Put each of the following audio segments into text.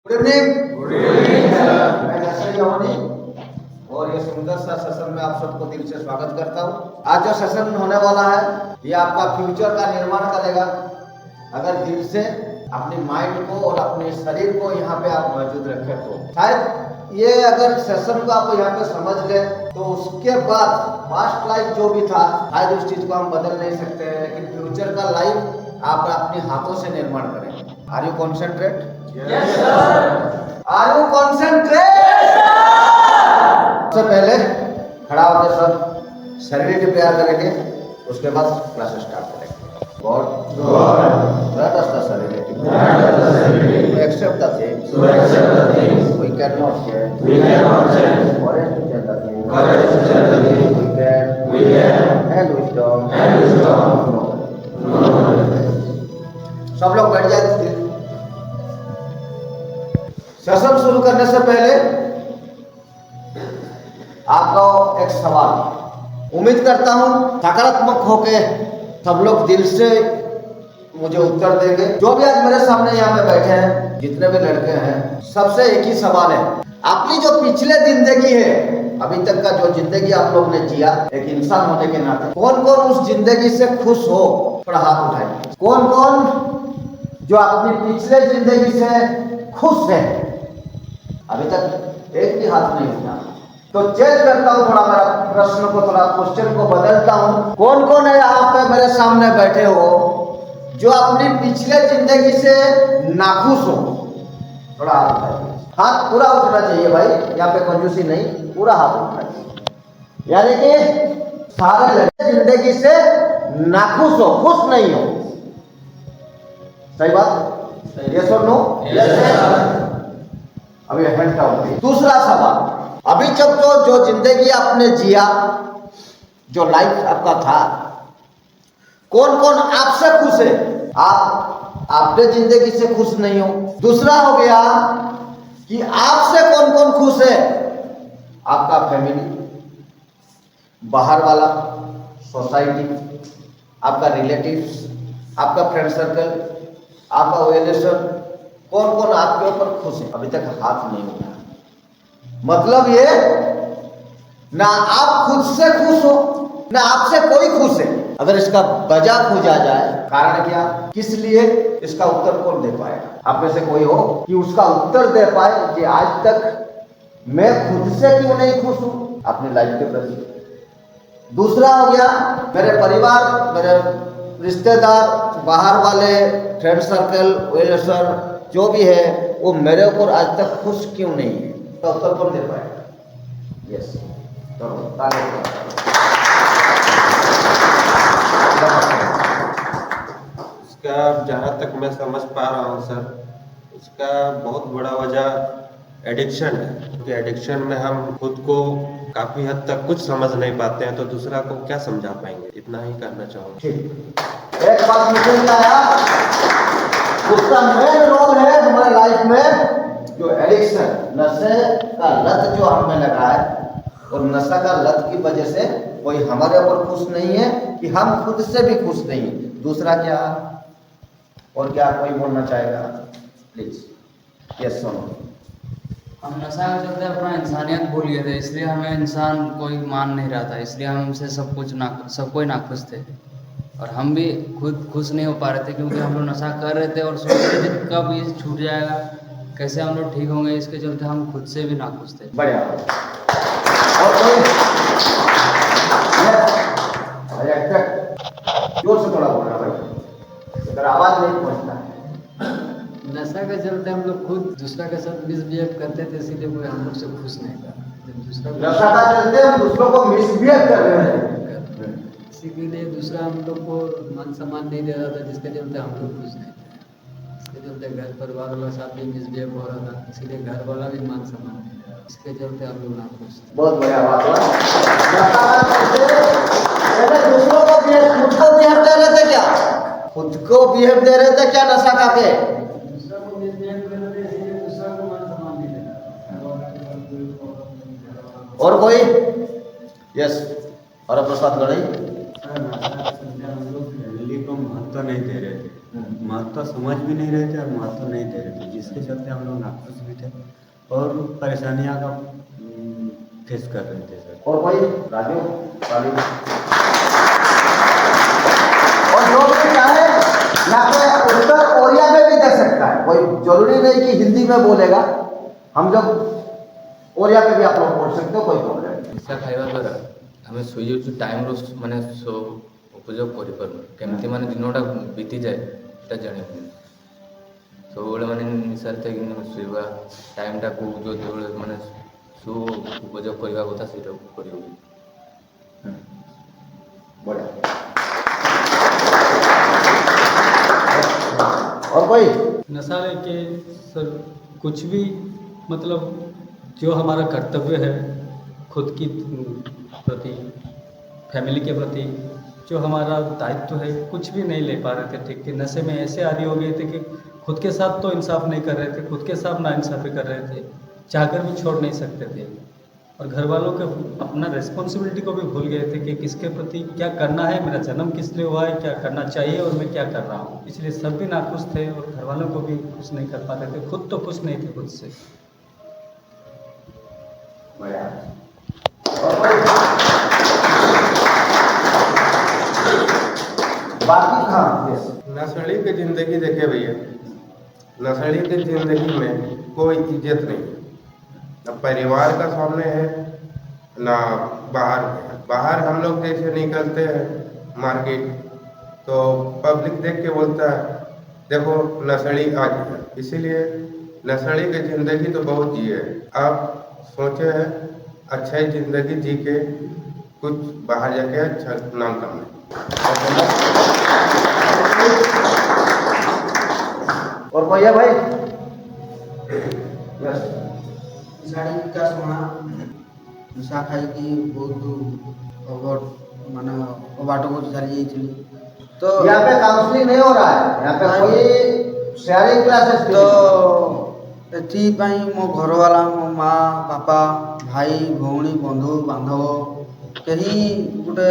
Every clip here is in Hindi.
गुड इवनिंग मैं नर्सरी अवनी और ये सुंदर सा सेशन में आप सबको दिल से स्वागत करता हूँ। आज जो सेशन होने वाला है ये आपका फ्यूचर का निर्माण करेगा। अगर दिल से अपनी माइंड को और अपने शरीर को यहाँ पे आप मौजूद रखें तो शायद ये अगर सेशन को आप यहाँ पे समझ गए तो उसके बाद पास्ट लाइफ जो भी था शायद उस चीज को हम बदल नहीं सकते हैं, लेकिन फ्यूचर का लाइफ आप अपने हाथों से निर्माण करें। Are you concentrate? Yes, sir. Are you concentrate? सबसे पहले खड़ा होकर सब शरीर तैयार करेंगे, उसके बाद क्लास स्टार्ट करेंगे। God, let us the serenity. To accept the things we cannot change. Courage to change the things we can. And wisdom. सब लोग बैठ जाए। सेशन शुरू करने से पहले आपको एक सवाल, उम्मीद करता हूं सकारात्मक होके सब लोग दिल से मुझे उत्तर देंगे। जो भी आज मेरे सामने यहाँ पे बैठे हैं, जितने भी लड़के हैं, सबसे एक ही सवाल है, अपनी जो पिछले जिंदगी है, अभी तक का जो जिंदगी आप लोग ने जिया एक इंसान होने के नाते, कौन कौन उस जिंदगी से खुश हो? थोड़ा हाथ उठाइए। कौन कौन जो अपनी पिछले जिंदगी से खुश है? अभी तक एक भी हाथ नहीं उठा। तो चेंज करता हूं, थोड़ा मेरा प्रश्न को, थोड़ा क्वेश्चन को बदलता हूं। कौन कौन है यहाँ पे मेरे सामने बैठे हो जो अपनी पिछले जिंदगी से नाखुश हो? थोड़ा हाथ उठाइए। हाथ पूरा उठना चाहिए भाई, यहाँ पे कंजूसी नहीं, पूरा हाथ उठना चाहिए। यानी कि सारे लड़के जिंदगी से नाखुश हो, खुश नहीं हो। सही बात? यस और नो? यस। अभी हैंड डाउन। दूसरा सवाल, अभी जब जो जिंदगी आपने जिया, जो लाइफ आपका था, कौन कौन आपसे खुश है? आप अपने जिंदगी से खुश नहीं हो। दूसरा हो गया कि आपसे कौन कौन खुश है? आपका फैमिली, बाहर वाला, सोसाइटी, आपका रिलेटिव्स, आपका फ्रेंड सर्कल, आपका रिलेशन, कौन कौन आपके ऊपर खुश है? अभी तक हाथ नहीं उठा। मतलब ये ना आप खुद से खुश हो, ना आपसे कोई खुश है। अगर इसका वजह खोजा जाए, कारण क्या, किस लिए, इसका उत्तर कौन दे पाएगा? आप में से कोई हो कि उसका उत्तर दे पाए कि आज तक मैं खुद से क्यों नहीं खुश हूं अपनी लाइफ के प्रति? दूसरा हो गया, मेरे परिवार, मेरे रिश्तेदार, बाहर वाले, फ्रेंड सर्कल, रिलेशन जो भी है, वो मेरे ऊपर आज तक खुश क्यों नहीं है? तो उत्तर कौन दे पाएगा? यस, तो इसका जहाँ तक मैं समझ पा रहा हूँ सर, इसका बहुत बड़ा वजह एडिक्शन है। क्योंकि एडिक्शन में हम खुद को काफी हद तक कुछ समझ नहीं पाते हैं, तो दूसरा को क्या समझा पाएंगे? इतना ही कहना चाहूँगा। ठीक, एक बात मुझे आया, उसका मेन रोल है हमारे लाइफ में जो एडिक्शन, नशे का लत जो हमें लगा है, और नशा का लत की वजह से कोई हमारे ऊपर खुश नहीं है कि हम खुद से भी खुश नहीं है। दूसरा क्या, और क्या कोई बोलना चाहेगा? प्लीज। यस सुनो। हम नशा के चलते अपना इंसानियत भूल गए थे, इसलिए हमें इंसान कोई मान नहीं रहा था, इसलिए हमसे सब कोई नाखुश थे, और हम भी खुद खुश नहीं हो पा रहे थे, क्योंकि हम लोग नशा कर रहे थे और सोच रहे थे कब ये छूट जाएगा, कैसे हम लोग ठीक होंगे। इसके चलते हम खुद से भी नाखुश थे। बढ़िया। और कोई जोर से थोड़ा बोलना भाई, अगर आवाज नहीं पहुंचता है। नशा के चलते हम लोग खुद दूसरा के साथ मिसबिहेव करते थे, इसीलिए कोई हम लोग से खुश नहीं था। नशा का चलते हम दूसरों को मिसबिहेव कर रहे हैं, इसी के लिए दूसरा हम लोग को मान सम्मान नहीं दे रहा था, जिसके चलते हम लोग खुश नहीं थे। इसके चलते घर परिवार वाला साथ भी मिसबिहेव हो रहा था, इसीलिए घर वाला भी मान सम्मान नहीं दे रहा, इसके चलते हम लोग नाखुश थे। बहुत बढ़िया बात है। दूसरों को खुद को बिहेव दे रहे थे क्या? खुद को बिहेव दे रहे थे क्या नशा खा के? दूसरा को मिसबिहेव कर रहे थे, इसीलिए दूसरा को मान सम्मान नहीं दे रहा। और कोई? यस, और प्रसाद गढ़ई। हम लोग फैमिली को महत्व नहीं दे रहे थे। महत्व महत्व समझ भी नहीं रहे थे और महत्व नहीं दे रहे थे, जिसके चलते हम लोग नाखुश भी थे और परेशानियाँ का फेस कर रहे थे सर। और भाई राजू ताली। और जो भी चाहे यहाँ पे उत्तर ओरिया में भी दे सकता है, कोई जरूरी नहीं कि हिंदी में बोलेगा, हम जब ओरिया पे भी आप लोग बोल सकते हो, कोई प्रॉब्लम नहीं। निशा खाଇବା ଦ୍ୱାରା ଆମେ ଶୋଇଯାଉଛୁ ଟାଇମ୍ର ମାନେ ଉପଯୋଗ କରିପାରୁନୁ, କେମିତି ମାନେ ଦିନଟା ବିତିଯାଏ ସେଟା ଜାଣିପାରୁନୁ। ସବୁବେଳେ ମାନେ ନିଶାରେ ଥାଇକି ଶୋଇବା ଟାଇମ୍ଟାକୁ ଯେତେବେଳେ ମାନେ ଉପଯୋଗ କରିବା କଥା ସେଇଟାକୁ କରିହେଉନି। बढ़िया। और कोई नशा लेके सर कुछ भी मतलब जो हमारा कर्तव्य है खुद की प्रति, फैमिली के प्रति, जो हमारा दायित्व है कुछ भी नहीं ले पा रहे थे। ठीक है, नशे में ऐसे आदी हो गए थे कि खुद के साथ तो इंसाफ नहीं कर रहे थे, खुद के साथ नाइंसाफ़ी कर रहे थे, चाहकर भी छोड़ नहीं सकते थे और घर वालों के अपना रिस्पॉन्सिबिलिटी को भी भूल गए थे कि किसके प्रति क्या करना है, मेरा जन्म किस लिए हुआ है, क्या करना चाहिए और मैं क्या कर रहा हूँ। इसलिए सब भी नाखुश थे और घर वालों को भी खुश नहीं कर पाते थे, खुद तो खुश नहीं थे खुद से। बढ़िया। और कोई बाकी हाँ नशेड़ी की जिंदगी देखिए भैया, नशेड़ी की जिंदगी में कोई इज्जत नहीं है, न परिवार का सामने है ना बाहर है। बाहर हम लोग जैसे निकलते हैं मार्केट तो पब्लिक देख के बोलता है देखो नशेड़ी आ गया। इसीलिए नशेड़ी की ज़िंदगी तो बहुत जी है। आप सोचे हैं अच्छा ही ज़िंदगी जी के कुछ बाहर जाके अच्छा नाम कमाए। और कोई है भाई? शाड़ी विकास महा निशा खाई बहुत अवगत मान अबाट को चली जाइए। तो यहाँ पे काउंसलिंग नहीं हो रहा है, यहाँ पे कोई शेयरिंग क्लासेस तो एथिपाई मो घरवाला मो माँ बापा भाई भौणी बंधु बांधव कहीं गोटे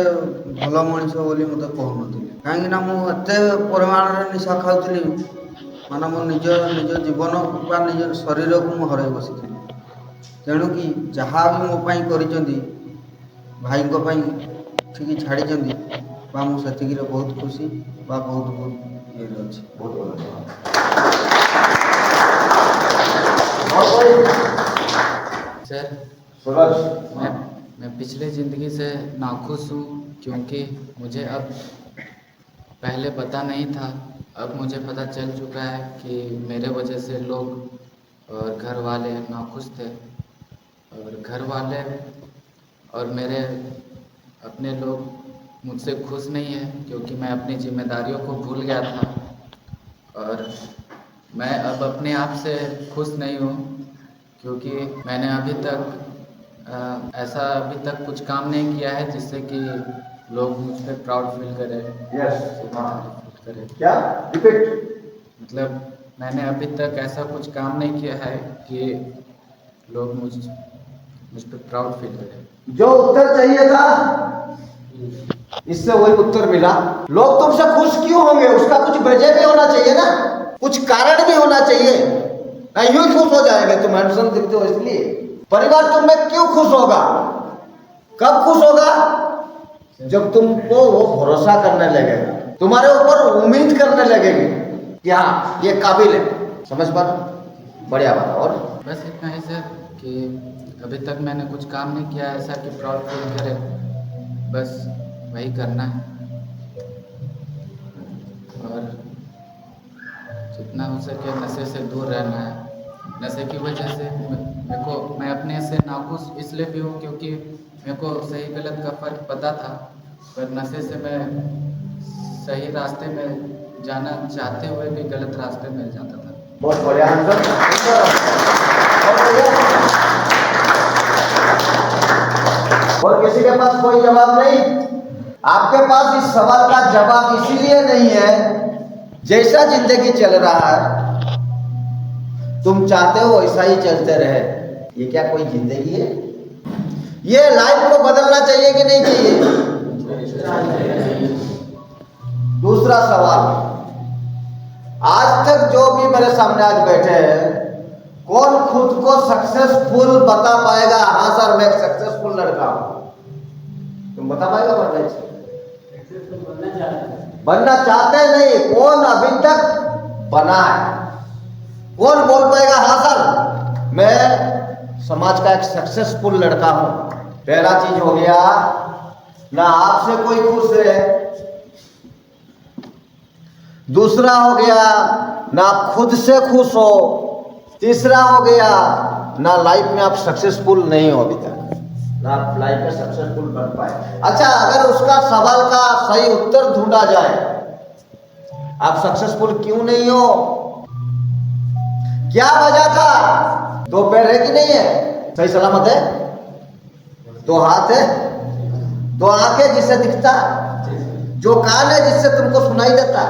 भल मनीष बोली मत कहून कहीं मुझे परिमाण निशा खाऊली माने मो निज जीवन बा निज शरीर को मुझे हर बसी तेणु कि जहाँ भी मो करी भाई ठीक छाड़ी बा मुझे बहुत खुशी बा बहुत ये अच्छी बहुत और कोई सर सूरज? मैं पिछले ज़िंदगी से नाखुश हूँ क्योंकि मुझे अब पहले पता नहीं था, अब मुझे पता चल चुका है कि मेरे वजह से लोग और घर वाले नाखुश थे और घर वाले और मेरे अपने लोग मुझसे खुश नहीं है क्योंकि मैं अपनी जिम्मेदारियों को भूल गया था और मैं अब अपने आप से खुश नहीं हूँ क्योंकि मैंने अभी तक कुछ काम नहीं किया है जिससे कि लोग मुझ पर प्राउड फील करें। यस क्या रिपीट? मतलब मैंने अभी तक ऐसा कुछ काम नहीं किया है कि लोग मुझ पर प्राउड फील करें। जो उत्तर चाहिए था इससे वही उत्तर मिला। लोग तुमसे खुश क्यों होंगे उसका कुछ वजह भी होना चाहिए ना, कुछ कारण भी होना चाहिए ना, यूं ही खुश हो जाएंगे तुम हैंडसम दिखते हो इसलिए। परिवार तुम में क्यों खुश होगा, कब खुश होगा? जब तुमको वो भरोसा करने लगेगा, तुम्हारे ऊपर उम्मीद करने लगेगी कि हाँ ये काबिल है। समझ पा? बढ़िया बात। और बस इतना ही सर कि अभी तक मैंने कुछ काम नहीं किया ऐसा कि प्राउड फील करे, बस वही करना है और जितना हो सके नशे से दूर रहना है। नशे की वजह से मैं अपने से नाखुश इसलिए भी हूँ क्योंकि मेरे को सही गलत का फ़र्क पता था, पर नशे से मैं सही रास्ते में जाना चाहते हुए भी गलत रास्ते में जाता था। बहुत बढ़िया आंसर। और किसी के पास कोई जवाब नहीं? आपके पास इस सवाल का जवाब इसीलिए नहीं है जैसा जिंदगी चल रहा है तुम चाहते हो वैसा ही चलते रहे। ये क्या कोई जिंदगी है? ये लाइफ को बदलना चाहिए कि नहीं चाहिए? दूसरा सवाल, आज तक जो भी मेरे सामने आज बैठे हैं, कौन खुद को सक्सेसफुल बता पाएगा? हाँ सर, मैं एक सक्सेसफुल लड़का हूं। तुम बता पाएगा? बनना चाहते नहीं। कौन अभी तक बना है? कौन बोल पाएगा हाँ सर मैं समाज का एक सक्सेसफुल लड़का हूं? पहला चीज हो गया, ना आपसे कोई खुश है। दूसरा हो गया, ना आप खुद से खुश हो। तीसरा हो गया, ना लाइफ में आप सक्सेसफुल नहीं हो अभी तक, ना आप लाइफ में सक्सेसफुल बन पाए। अच्छा, अगर उसका सवाल का सही उत्तर ढूंढा जाए, आप सक्सेसफुल क्यों नहीं हो, क्या वजह था? दो पैर है कि नहीं है? सही सलामत है? दो हाथ है, दो आंखें जिससे दिखता, जो कान है जिससे तुमको सुनाई देता,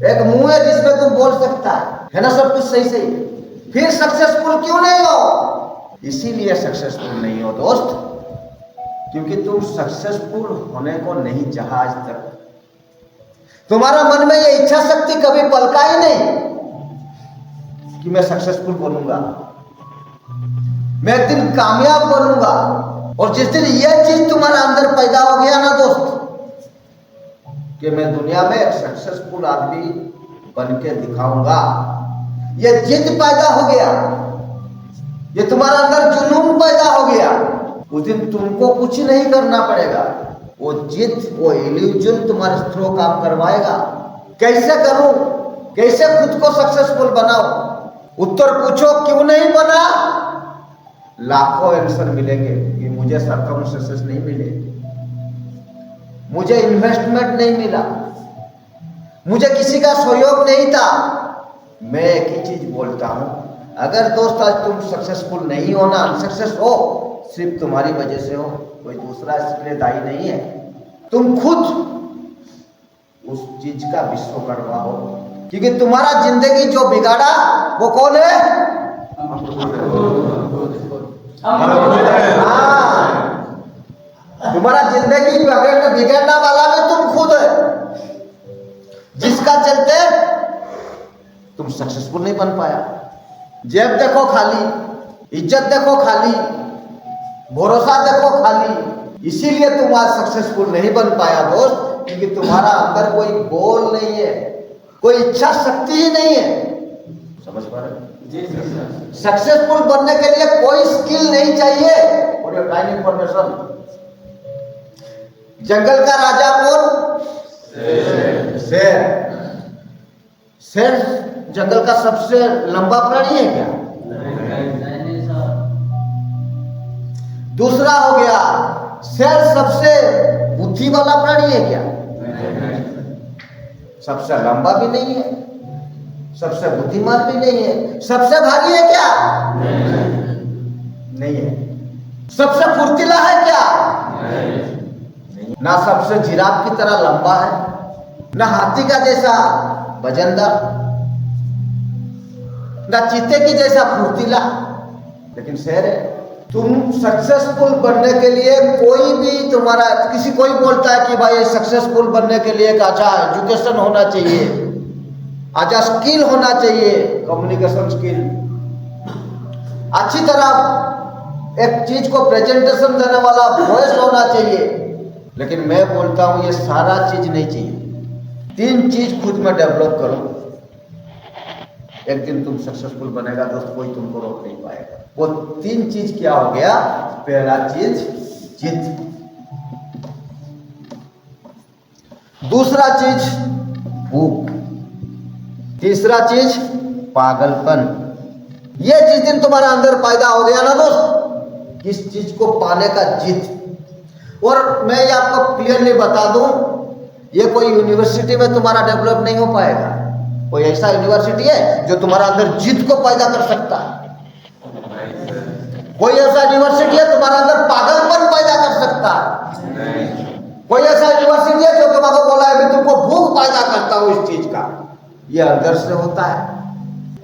एक मुंह है जिसमें तुम बोल सकता है ना? सब कुछ सही सही, फिर सक्सेसफुल क्यों नहीं हो? इसीलिए सक्सेसफुल नहीं हो दोस्त, क्योंकि तुम सक्सेसफुल होने को नहीं चाहा आज तक। तुम्हारा मन में ये इच्छा शक्ति कभी पलका ही नहीं कि मैं सक्सेसफुल बनूंगा, मैं एक दिन कामयाब बनूंगा। और जिस दिन यह चीज तुम्हारा अंदर पैदा हो गया ना दोस्त, कि मैं दुनिया में एक सक्सेसफुल आदमी बन के दिखाऊंगा, ये जिद पैदा हो गया, ये तुम्हारा अंदर जुनून पैदा हो गया, उस दिन तुमको कुछ नहीं करना पड़ेगा। वो जिद, वो इल्यूजन तुम्हारे थ्रू काम करवाएगा। कैसे करूं, कैसे खुद को सक्सेसफुल बनाऊं? उत्तर पूछो क्यों नहीं बना, लाखों आंसर मिलेंगे कि मुझे सर्कमस्टेंसेस नहीं मिले, मुझे इन्वेस्टमेंट नहीं मिला, मुझे किसी का सहयोग नहीं था। मैं एक ही चीज बोलता हूं, अगर दोस्त आज तुम सक्सेसफुल नहीं हो ना, अनसक्सेस हो, सिर्फ तुम्हारी वजह से हो, कोई दूसरा इसके लिए दायी नहीं है। तुम खुद उस चीज का विश्वकर्मा हो, क्योंकि तुम्हारा जिंदगी जो बिगाड़ा वो कौन है? तुम्हारा जिंदगी बिगड़ने वाला भी तुम खुद है, जिसका चलते तुम सक्सेसफुल नहीं बन पाया। जेब देखो खाली, इज्जत देखो खाली, भरोसा देखो खाली, इसीलिए तुम आज सक्सेसफुल नहीं बन पाया दोस्त, क्योंकि तुम्हारा अंदर कोई गोल नहीं है, कोई इच्छा शक्ति ही नहीं है। समझ पा रहे? सक्सेसफुल बनने के लिए कोई स्किल नहीं चाहिए। और ये काइंड इंफॉर्मेशन, जंगल का राजा कौन? शेर। शेर जंगल का सबसे लंबा प्राणी है क्या? दूसरा हो गया, शेर सबसे बुद्धि वाला प्राणी है क्या? सबसे लंबा भी नहीं है, सबसे बुद्धिमान भी नहीं है, सबसे भारी है क्या? नहीं है। सबसे फुर्तीला है क्या? नहीं। ना सबसे जिराफ की तरह लंबा है, ना हाथी का जैसा वजनदार, ना चीते की जैसा फुर्तीला, लेकिन शेर है। तुम सक्सेसफुल बनने के लिए कोई भी तुम्हारा किसी कोई बोलता है कि भाई सक्सेसफुल बनने के लिए एक अच्छा एजुकेशन होना चाहिए, अच्छा स्किल होना चाहिए, कम्युनिकेशन स्किल, अच्छी तरह एक चीज को प्रेजेंटेशन देने वाला वॉइस होना चाहिए। लेकिन मैं बोलता हूं ये सारा चीज नहीं चाहिए। 3 चीज खुद में डेवलप करो, एक दिन तुम सक्सेसफुल बनेगा दोस्त, कोई तुमको रोक नहीं पाएगा। वो 3 चीज क्या हो गया? पहला चीज जिद, दूसरा चीज भूख, तीसरा चीज पागलपन। ये जिस दिन तुम्हारा अंदर पैदा हो गया ना दोस्त, किस चीज को पाने का जिद। और मैं ये आपको क्लियरली बता दूं, ये कोई यूनिवर्सिटी में तुम्हारा डेवलप नहीं हो पाएगा। कोई ऐसा यूनिवर्सिटी है जो तुम्हारा अंदर जिद को पैदा कर सकता है? कोई ऐसा यूनिवर्सिटी है तुम्हारा अंदर पागलपन पैदा कर सकता है? कोई ऐसा यूनिवर्सिटी है जो तुम्हारा बोला है तुमको भूख पैदा करता हूं इस चीज का? ये अंदर से होता है,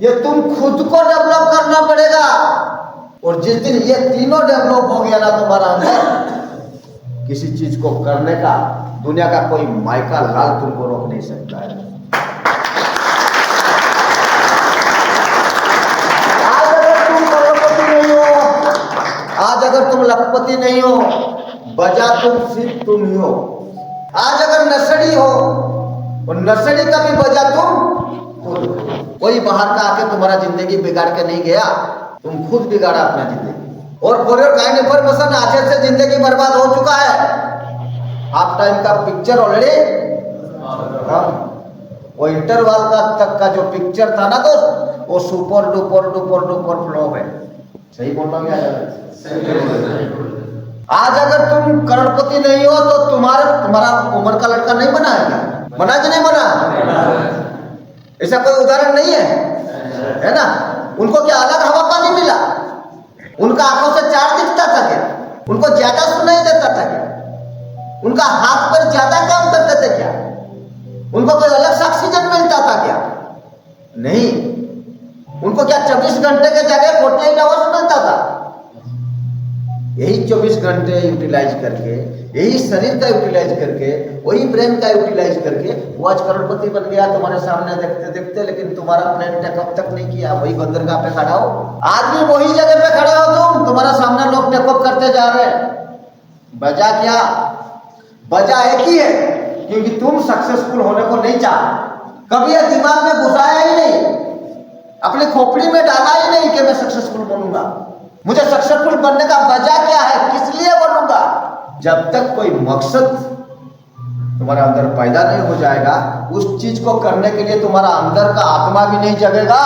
ये तुम खुद को डेवलप करना पड़ेगा। और जिस दिन ये तीनों डेवलप हो गया ना तुम्हारा अंदर, किसी चीज को करने का दुनिया का कोई मायका लाल तुमको रोक नहीं सकता है। तुम लखपति नहीं हो, बजा तुम सिर्फ तुम ही हो। आज अगर नशेड़ी हो और नशेड़ी का भी बजा तुम खुद हो। कोई बाहर का आके तुम्हारा जिंदगी बिगाड़ के नहीं गया, तुम खुद बिगाड़ा अपना जिंदगी। और फॉर योर काइंड इन्फॉर्मेशन, आज से जिंदगी बर्बाद हो चुका है। हाफ टाइम का पिक्चर ऑलरेडी वो इंटरवल का तक का जो पिक्चर था ना दोस्त, वो super duper duper duper flop है। सही बोल रहा हूँ क्या? आज अगर तुम करोड़पति नहीं हो तो तुम्हारा उम्र का लड़का नहीं बना है क्या? बना कि नहीं बना? ऐसा कोई उदाहरण नहीं है ना? उनको क्या अलग हवा पानी मिला? उनका आंखों से चार दिखता था क्या? उनको ज्यादा सुनाई देता था क्या? उनका हाथ पर ज्यादा काम करते थे क्या? उनको कोई अलग से ऑक्सीजन मिलता था क्या? नहीं। उनको क्या 24 घंटे के जगह 48 आवर्स मिलता था? यही 24 घंटे यूटिलाइज करके, यही शरीर का यूटिलाइज करके, वही ब्रेन का यूटिलाइज करके वो आज करोड़पति बन गया तुम्हारे सामने देखते देखते। लेकिन तुम्हारा प्लान टेकअप तक नहीं किया, वही बंदरगाह पे खड़ा हो। आज भी वही जगह पे खड़े हो तुम्हारा सामने लोग टेकअप करते जा रहे हैं। वजह क्या? वजह एक ही है, क्योंकि तुम सक्सेसफुल होने को नहीं चाह, कभी यह दिमाग में घुसाया ही नहीं, अपनी खोपड़ी में डाला ही नहीं कि मैं सक्सेसफुल बनूंगा। मुझे सक्सेसफुल बनने का वजह क्या है, किस लिए बनूंगा? जब तक कोई मकसद तुम्हारे अंदर पैदा नहीं हो जाएगा, उस चीज को करने के लिए तुम्हारा अंदर का आत्मा भी नहीं जगेगा।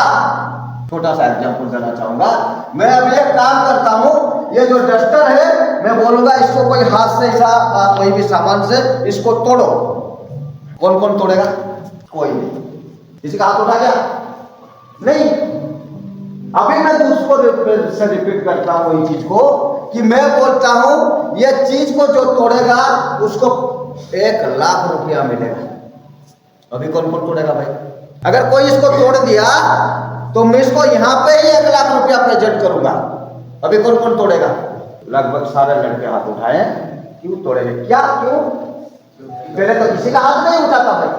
छोटा सा एग्जांपल देना चाहूंगा। मैं अब एक काम करता हूं, ये जो डस्टर है, मैं बोलूंगा इसको कोई हाथ से ऐसा कोई भी सामान से इसको तोड़ो। कौन कौन तोड़ेगा? कोई नहीं। किसी का हाथ उठा गया? नहीं। अभी मैं दूसरों से रिपीट करता हूं वही चीज को, कि मैं बोलता हूं ये चीज को जो तोड़ेगा उसको 1 लाख रुपया मिलेगा। अभी कौन कौन तोड़ेगा भाई? अगर कोई इसको तोड़ दिया तो मैं इसको यहां पे ही 1 लाख रुपया प्रेजेंट करूंगा। अभी कौन कौन तोड़ेगा? लगभग सारे लड़के हाथ उठाए। क्यों तोड़ेंगे? क्या क्यों? पहले तो किसी का हाथ नहीं उठाता भाई,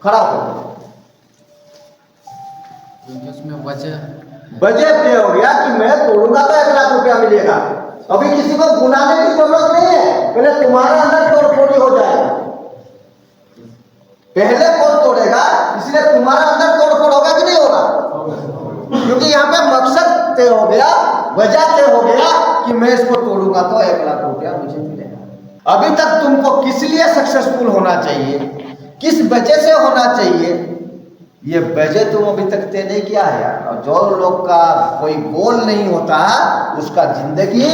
खड़ा हो। उसमें वजह ये हो गया कि मैं तोड़ूंगा तो 1 लाख रुपया मिलेगा। अभी किसी को बुलाने की जरूरत नहीं है, पहले तुम्हारा अंदर तोड़फोड़ी हो जाएगा। पहले कौन तोड़ेगा? इसलिए तुम्हारा अंदर तोड़फोड़ होगा कि नहीं होगा? क्योंकि यहाँ पे मकसद तय हो गया, वजह तय हो गया कि मैं इसको तोड़ूंगा तो 1 लाख रुपया मुझे मिलेगा। अभी तक तुमको किस लिए सक्सेसफुल होना चाहिए, किस वजह से होना चाहिए, ये वजह तुम अभी तक तय नहीं किया है यार। और जो लोग का कोई गोल नहीं होता उसका जिंदगी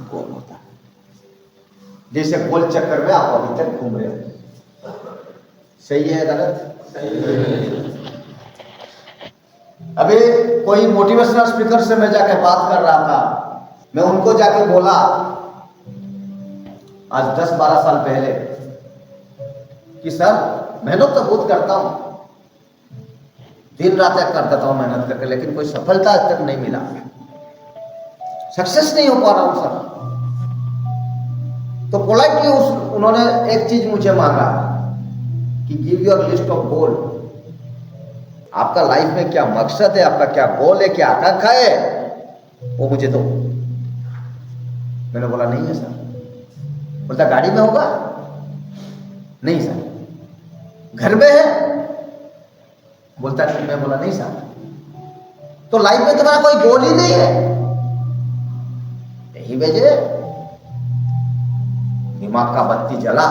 गोल होता है। जैसे गोल चक्कर में आप अभी तक घूम रहे हो। सही है गलत? सही है। अभी कोई मोटिवेशनल स्पीकर से मैं जाके बात कर रहा था, मैं उनको जाके बोला आज 10-12 साल पहले कि सर मेहनत तो बहुत करता हूं, दिन रात कर देता हूं मेहनत करके, लेकिन कोई सफलता आज तक नहीं मिला, सक्सेस नहीं हो पा रहा हूं सर। तो पोलाइटली उन्होंने एक चीज मुझे मांगा कि give your list of goal. आपका लाइफ में क्या मकसद है, आपका क्या गोल है, क्या आकांक्षा है, वो मुझे दो। मैंने बोला नहीं है सर। बोलता गाड़ी में होगा? नहीं सर। घर में है? बोलता नहीं। मैं बोला नहीं सर। तो लाइफ में तुम्हारा कोई गोल ही नहीं है? यही वजह दिमाग का बत्ती जला।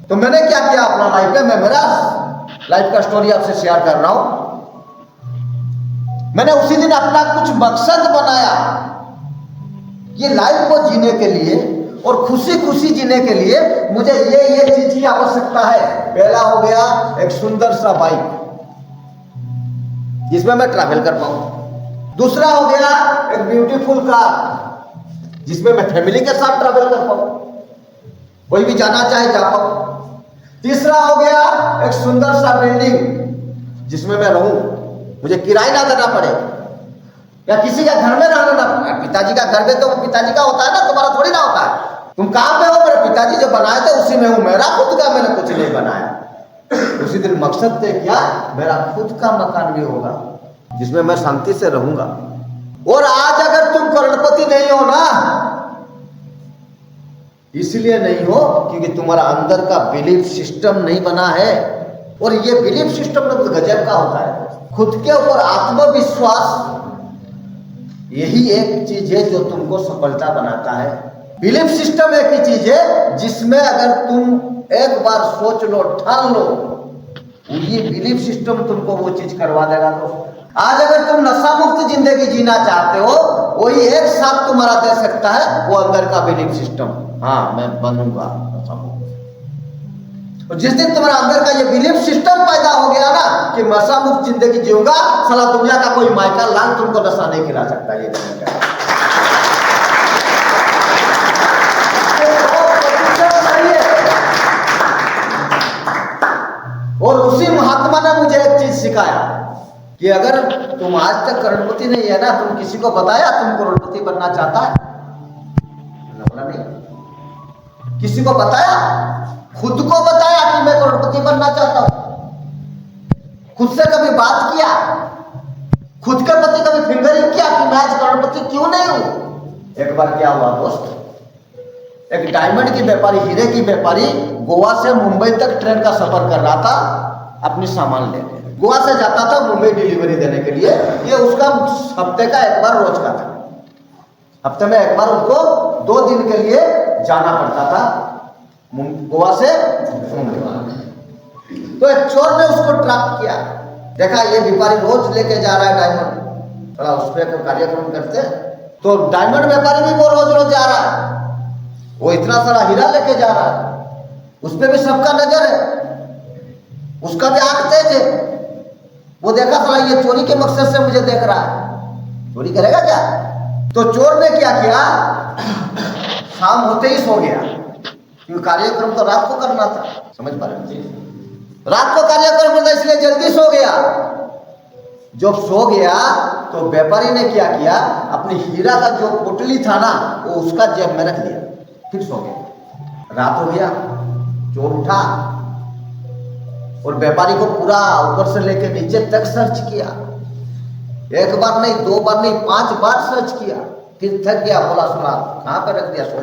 तो मैंने क्या किया अपना लाइफ में, मैं मेरा लाइफ का स्टोरी आपसे शेयर कर रहा हूं। मैंने उसी दिन अपना कुछ मकसद बनाया, ये लाइफ को जीने के लिए और खुशी खुशी जीने के लिए मुझे ये चीज की आवश्यकता है। पहला हो गया एक सुंदर सा बाइक जिसमें मैं ट्रैवल कर पाऊं। दूसरा हो गया एक ब्यूटीफुल कार जिसमें मैं फैमिली के साथ ट्रैवल कर पाऊं, कोई भी जाना चाहे जा पाऊं। तीसरा हो गया एक सुंदर सा बिल्डिंग जिसमें मैं रहूं, मुझे किराया ना देना पड़े या किसी का घर में रहना ना पड़े। पिताजी का घर में तो पिताजी का होता है ना, तुम्हारा थोड़ी ना होता है। तुम कहां पे हो? मेरे पिताजी जो बनाए थे उसी में हूं, मेरा खुद का मैंने कुछ नहीं बनाया। उसी दिन मकसद थे क्या, मेरा खुद का मकान भी होगा जिसमें मैं शांति से रहूंगा। और आज अगर तुम करोड़पति नहीं हो ना, इसलिए नहीं हो क्योंकि तुम्हारा अंदर का बिलीफ सिस्टम नहीं बना है। और ये बिलीफ सिस्टम तो गजब का होता है। खुद के ऊपर आत्मविश्वास यही एक चीज है जो तुमको सफलता बनाता है। बिलीफ सिस्टम एक ही चीज है जिसमें अगर तुम एक बार सोच लो, ठान लो, ये बिलीफ सिस्टम तुमको वो चीज करवा देगा। तो आज अगर तुम नशा मुक्त जिंदगी जीना चाहते हो, वही एक साथ तुम्हारा दे सकता है वो अंदर का बिलीफ सिस्टम। हाँ, मैं बनूंगा नशा मुक्त। और जिस दिन तुम्हारा अंदर का ये बिलीफ सिस्टम पैदा हो गया ना कि नशा मुक्त जिंदगी जीऊंगा, साला दुनिया का कोई माइका लाल तुमको नशा नहीं खिला सकता। ये और उसी महात्मा ने मुझे एक चीज सिखाया कि अगर तुम आज तक करोड़पति नहीं है ना, तुम किसी को बताया तुम करोड़पति बनना चाहता है? बोला नहीं। किसी को बताया? खुद को बताया कि मैं करोड़पति बनना चाहता हूं। खुद से कभी बात किया? खुद के प्रति कभी फिंगरिंग किया कि मैं आज करोड़पति क्यों नहीं हूं? एक बार क्या हुआ दोस्त, एक डायमंड की व्यापारी, हीरे की व्यापारी गोवा से मुंबई तक ट्रेन का सफर कर रहा था अपनी सामान लेके। गोवा से जाता था मुंबई डिलीवरी देने के लिए। ये उसका हफ्ते का एक बार रोज का था। हफ्ते में एक बार उनको 2 दिन के लिए जाना पड़ता था गोवा से मुंबई। तो एक चोर ने उसको ट्रैप किया। देखा ये व्यापारी रोज लेके जा रहा है डायमंड, थोड़ा उस पर कार्यक्रम करते। तो डायमंड व्यापारी भी वो रोज रोज जा रहा है, वो इतना सारा हीरा लेके जा रहा है, उस पर भी सबका नजर है, उसका भी आंख तेज है। वो देखा साला ये चोरी के मकसद से मुझे देख रहा है, चोरी करेगा क्या? तो चोर ने क्या किया, शाम होते ही सो गया क्योंकि कार्यक्रम तो रात को करना था। समझ पा रहे? रात को कार्यक्रम करना, इसलिए जल्दी सो गया। जब सो गया तो व्यापारी ने क्या किया, अपनी हीरा का जो पोटली था ना वो उसका जेब में रख दिया, फिर सो गया। रात हो गया, चोर उठा और व्यापारी को पूरा ऊपर से लेकर नीचे तक सर्च किया। एक बार नहीं, 2 बार नहीं, 5 बार सर्च किया। फिर थक गया, बोला सुना कहां पे रख दिया, सो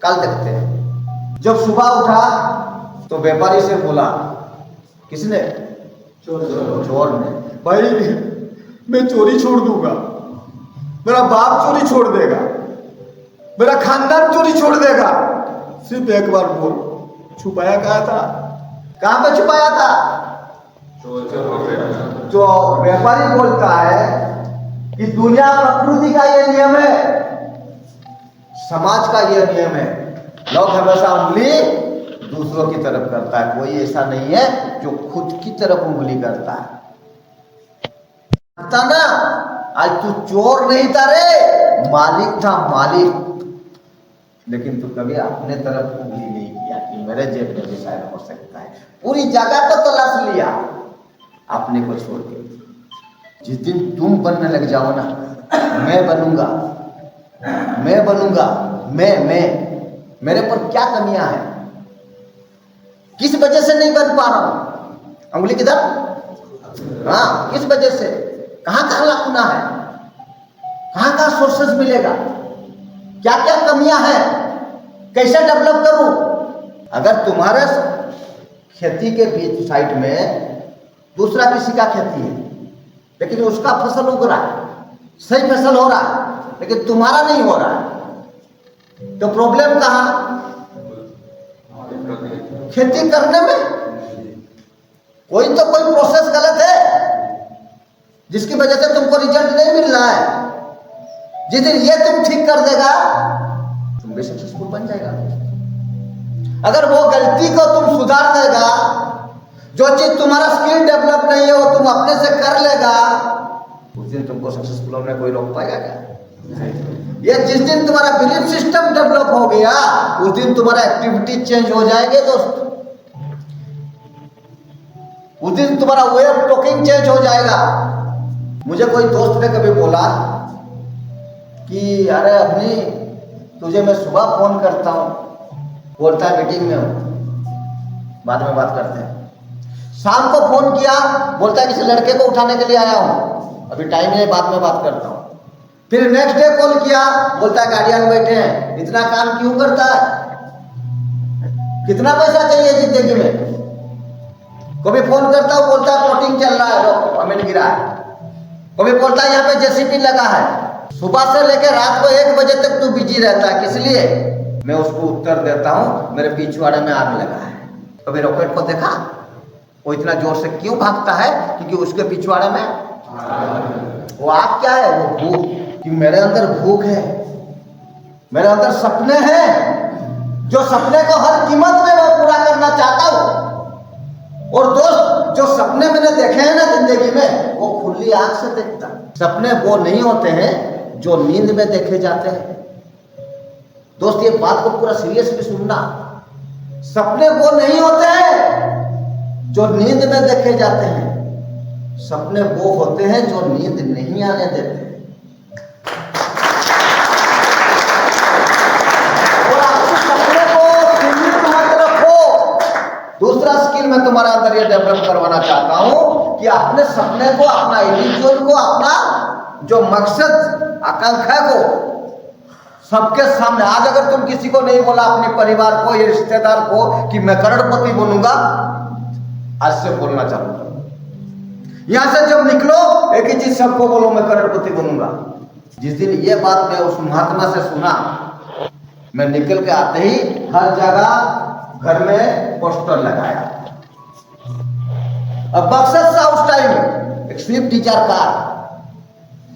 कल देखते हैं। जब सुबह उठा तो व्यापारी से बोला, किसने? चोर ने। भाई मैं चोरी छोड़ दूंगा, मेरा बाप चोरी छोड़ देगा, मेरा खानदान चोरी छोड़ देगा, सिर्फ एक बार बोल छुपाया कहाँ था? कहां पे छुपाया था? जो व्यापारी बोलता है कि दुनिया प्रकृति का ये नियम है, समाज का ये नियम है, लोग हमेशा उंगली दूसरों की तरफ करता है, कोई ऐसा नहीं है जो खुद की तरफ उंगली करता है। ना आज तू चोर नहीं था रे, मालिक था, मालिक। लेकिन तू कभी अपने तरफ उंगली नहीं किया कि मेरे जेब में भी शायद हो सकता है। पूरी जगह को तलाश लिया अपने को छोड़ के। जिस दिन तुम बनने लग जाओ ना, मैं बनूंगा, मैं बनूंगा, मैं मेरे पर क्या कमियां हैं, किस वजह से नहीं बन पा रहा हूं, उंगली किधर? हाँ, किस वजह से, कहां कहां लाकुना है, कहां कहां सोर्सेस मिलेगा, क्या क्या कमियां हैं, कैसे डेवलप करूं। अगर तुम्हारे खेती के बीच साइड में दूसरा किसी का खेती है लेकिन उसका फसल उग रहा है, सही फसल हो रहा है, लेकिन तुम्हारा नहीं हो रहा है, तो प्रॉब्लम कहां? खेती करने में कोई तो कोई प्रोसेस गलत है जिसकी वजह से तुमको रिजल्ट नहीं मिल रहा है। जिस दिन ये तुम ठीक कर देगा तुम भी सक्सेसफुल बन जाएगा। अगर वो गलती को तुम सुधार देगा, जो चीज तुम्हारा स्किल डेवलप नहीं है वो तुम अपने से कर लेगा, उस दिन तुमको सक्सेसफुल होने कोई रोक पाएगा क्या? ये जिस दिन तुम्हारा बिलीफ सिस्टम डेवलप हो गया उस दिन तुम्हारा एक्टिविटी चेंज हो जाएंगे दोस्त। उस दिन तुम्हारा वे ऑफ टॉकिंग चेंज हो जाएगा। मुझे कोई दोस्त ने कभी बोला कि अरे अपनी तुझे मैं सुबह फोन करता हूं, बोलता है मीटिंग में हूं, बाद में बात करते हैं। शाम को फोन किया, बोलता है किसी लड़के को उठाने के लिए आया हूं, अभी टाइम है, बाद में बात करता हूँ। फिर नेक्स्ट डे कॉल किया, बोलता है गार्डियन बैठे हैं, इतना काम क्यों करता है, कितना पैसा चाहिए जिंदगी में। कभी फोन करता हूँ, बोलता है प्लॉटिंग चल रहा है, अमीन गिरा है। कभी बोलता है यहाँ पे जेसीबी लगा है। सुबह से लेकर रात को 1 बजे तक तू बिजी रहता है, किस लिए? मैं उसको उत्तर देता हूँ, मेरे पिछवाड़े में आग लगा है। कभी रॉकेट को देखा, वो इतना जोर से क्यों भागता है? क्योंकि उसके पिछवाड़े में वो आग क्या है? वो भूख, कि मेरे अंदर भूख है, मेरे अंदर सपने हैं, जो सपने को हर कीमत में मैं पूरा करना चाहता हूँ। और दोस्त, जो सपने मैंने देखे हैं ना जिंदगी में, वो खुली आंख से देखता। सपने वो नहीं होते हैं जो नींद में देखे जाते हैं। दोस्त, ये बात को पूरा सीरियसली सुनना। सपने वो नहीं होते हैं जो नींद में देखे जाते हैं, सपने वो होते हैं जो नींद नहीं आने देते। और आपके सपने को सीमित मत रखो। दूसरा स्किल मैं तुम्हारा अंदर ये डेवलप करवाना चाहता हूं कि अपने सपने को, अपना इल्यूजन को, अपना जो मकसद, आकांक्षा को सबके सामने, आज अगर तुम किसी को नहीं बोला, अपने परिवार को या रिश्तेदार को कि मैं करोड़पति बनूंगा, आज से बोलना चालू करो। यहां से जब निकलो, एक ही चीज सबको बोलो, मैं करोड़पति बनूंगा। जिस दिन ये बात मैं उस महात्मा से सुना, मैं निकल के आते ही हर जगह घर में पोस्टर लगाया। अब बक्सर सा उस टाइम एक स्विफ्ट डिजायर कार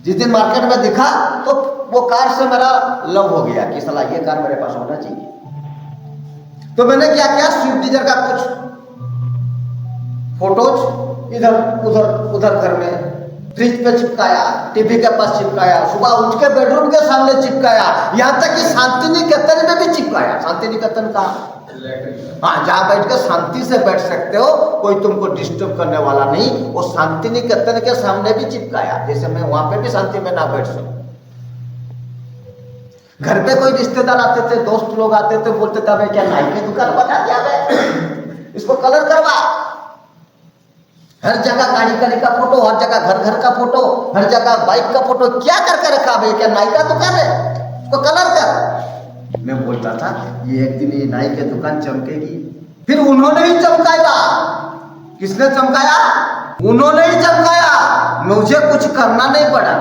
जिस दिन मार्केट में दिखा, तो वो कार से मेरा लव हो गया कि साला ये कार मेरे पास होना चाहिए। तो मैंने क्या किया, स्विफ्ट डिजायर का कुछ फोटोज इधर उधर घर में फ्रिज पे चिपकाया, टीवी के पास चिपकाया, सुबह उठ के बेडरूम के सामने चिपकाया, यहाँ तक कि शांति निकेतन में भी चिपकाया। शांति निकेतन का, हाँ, जहाँ बैठ के शांति से बैठ सकते हो, कोई तुमको डिस्टर्ब करने वाला नहीं, वो शांति निकेतन के सामने भी चिपकाया, जैसे मैं वहां पे भी शांति में ना बैठ सकूं। घर पे कोई रिश्तेदार आते थे, दोस्त लोग आते थे, बोलते थे भाई क्या नाई की दुकान बना दिया है, इसको कलर करवा। हर जगह गाड़ी का फोटो, हर जगह घर का फोटो, हर जगह बाइक का फोटो, क्या करके रखा भाई, क्या नाई का दुकान है, इसको कलर कर। मैं बोलता था ये एक दिन ये नाई की दुकान चमकेगी। फिर उन्होंने ही चमकाया। किसने चमकाया? उन्होंने ही चमकाया, मुझे कुछ करना नहीं पड़ा,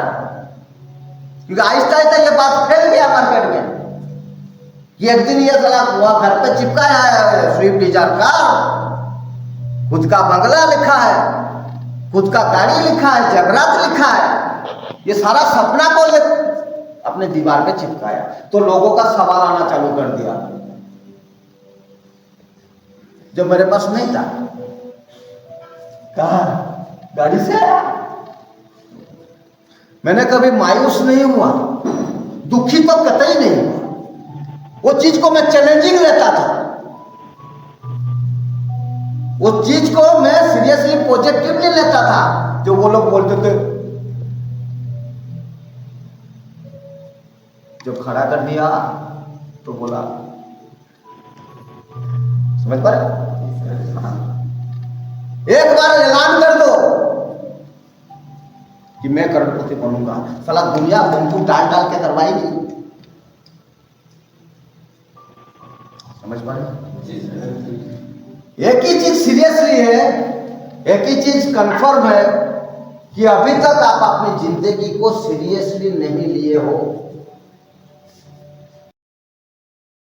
क्योंकि आहिस्ता आहिस्ता ये बात फैल गया मार्केट में कि एक दिन ये जला हुआ घर पे चिपकाया है स्विफ्ट डिजायर कार, खुद का बंगला लिखा है, खुद का गाड़ी लिखा है, जगरात लिखा है, ये सारा सपना को ये अपने दीवार पे चिपकाया। तो लोगों का सवाल आना चालू कर दिया, जो मेरे पास नहीं था। कहा गाड़ी से आया। मैंने कभी मायूस नहीं हुआ, दुखी तो कतई नहीं हुआ। वो चीज को मैं चैलेंजिंग लेता था, वो चीज को मैं सीरियसली पॉजिटिवली लेता था। जो वो लोग बोलते थे, जब खड़ा कर दिया तो बोला, समझ पा रहे? एक बार ऐलान कर दो कि मैं करोड़पति बनूंगा, साला दुनिया बंबू डाल डाल के करवाएगी। समझ पा रहे? एक ही चीज सीरियसली है, एक ही चीज कंफर्म है कि अभी तक आप अपनी जिंदगी को सीरियसली नहीं लिए हो।